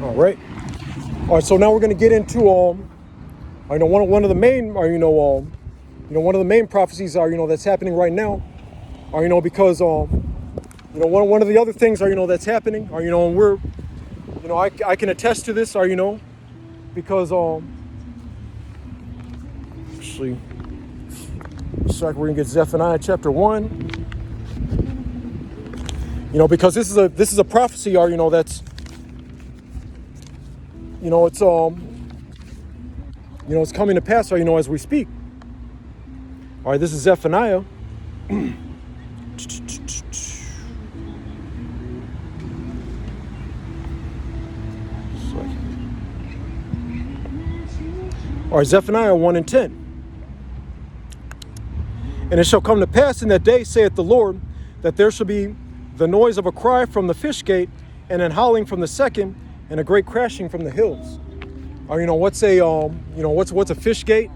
All right. All right. So now we're going to get into one of the main one of the main prophecies are that's happening right now, because one of the other things that's happening and we're I can attest to this because actually so we're gonna get Zephaniah chapter 1, because this is a prophecy that's it's coming to pass as we speak. All right, this is Zephaniah. All right, Zephaniah 1 and 10. And it shall come to pass in that day, saith the Lord, that there shall be the noise of a cry from the fish gate, and an howling from the second, and a great crashing from the hills. What's a fish gate?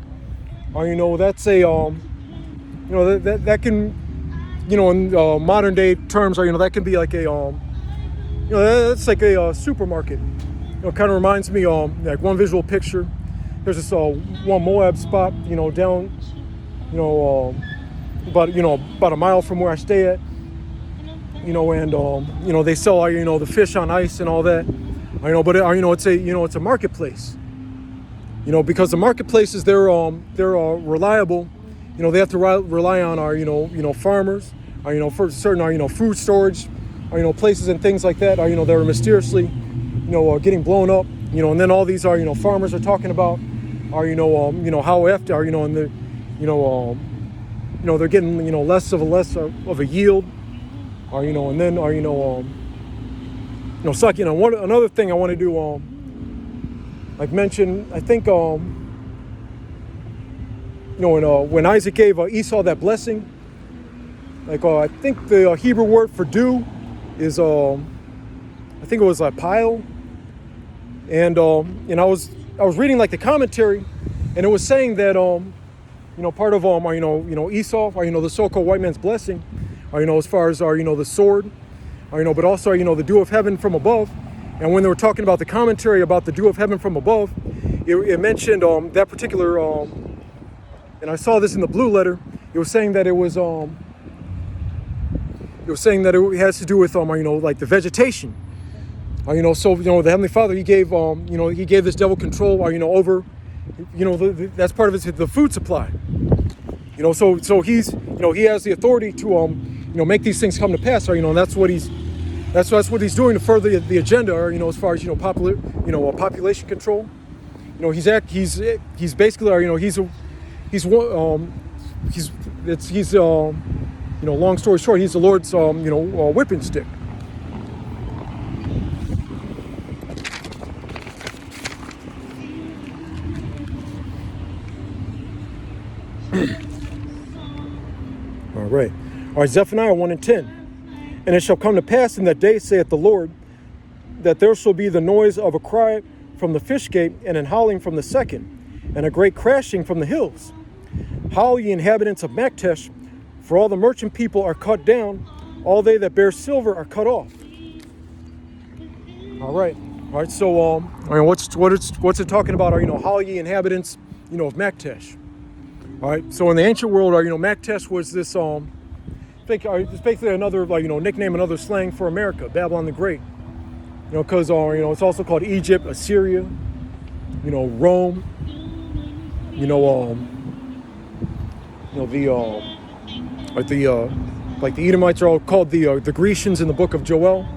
That's a that can in modern day terms that can be like a that's like a supermarket. Kind of reminds me like one visual picture. There's this one Moab spot down about a mile from where I stay at, and they sell the fish on ice and all that. But it's a marketplace. Because the marketplaces they're reliable. They have to rely on our farmers, for certain food storage, places and things like that. That are mysteriously getting blown up. And then all these farmers are talking about how after and the they're getting less of a yield, and then another thing I want to do like mention, I think when Isaac gave Esau that blessing, like I think the Hebrew word for dew is I think it was a pile, and I was reading like the commentary, and it was saying that part of Esau, the so-called white man's blessing, as far as the sword, but also the dew of heaven from above. And when they were talking about the commentary about the dew of heaven from above, it mentioned that particular and I saw this in the blue letter. It was saying that it has to do with like the vegetation. So the Heavenly Father, he gave this devil control over that's part of the food supply. So he's he has the authority to make these things come to pass. And that's what he's doing to further the agenda. As far as population control. He's basically long story short, he's the Lord's whipping stick. All right, Zephaniah 1 and 10. And it shall come to pass in that day, saith the Lord, that there shall be the noise of a cry from the fish gate, and an howling from the second, and a great crashing from the hills. Howl, ye inhabitants of Maktesh, for all the merchant people are cut down, all they that bear silver are cut off. All right. So what's it talking about? Howl, ye inhabitants, of Maktesh. All right. So in the ancient world, Maktesh was this it's basically another nickname, another slang for America, Babylon the Great. Because it's also called Egypt, Assyria, Rome. The Edomites are all called the Grecians in the book of Joel.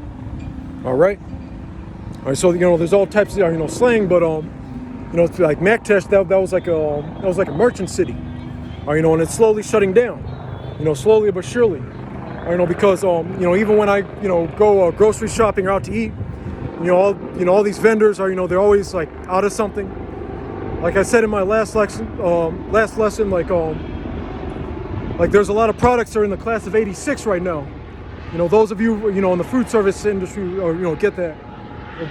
All right. So there's all types of slang, but it's like Maktesh, that was like a merchant city. And it's slowly shutting down. Slowly but surely. Because even when I go grocery shopping or out to eat, all these vendors are they're always like out of something. Like I said in my last lesson, like there's a lot of products that are in the class of '86 right now. Those of you in the food service industry get that,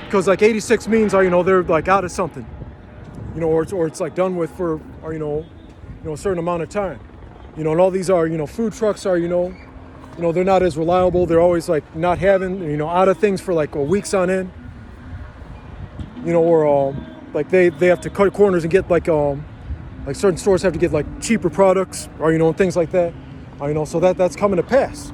because like '86 means they're like out of something, or it's like done with for a certain amount of time. And all these are food trucks are they're not as reliable. They're always like not having out of things for like weeks on end. or like they have to cut corners and get like certain stores have to get like cheaper products, or and things like that. So that's coming to pass.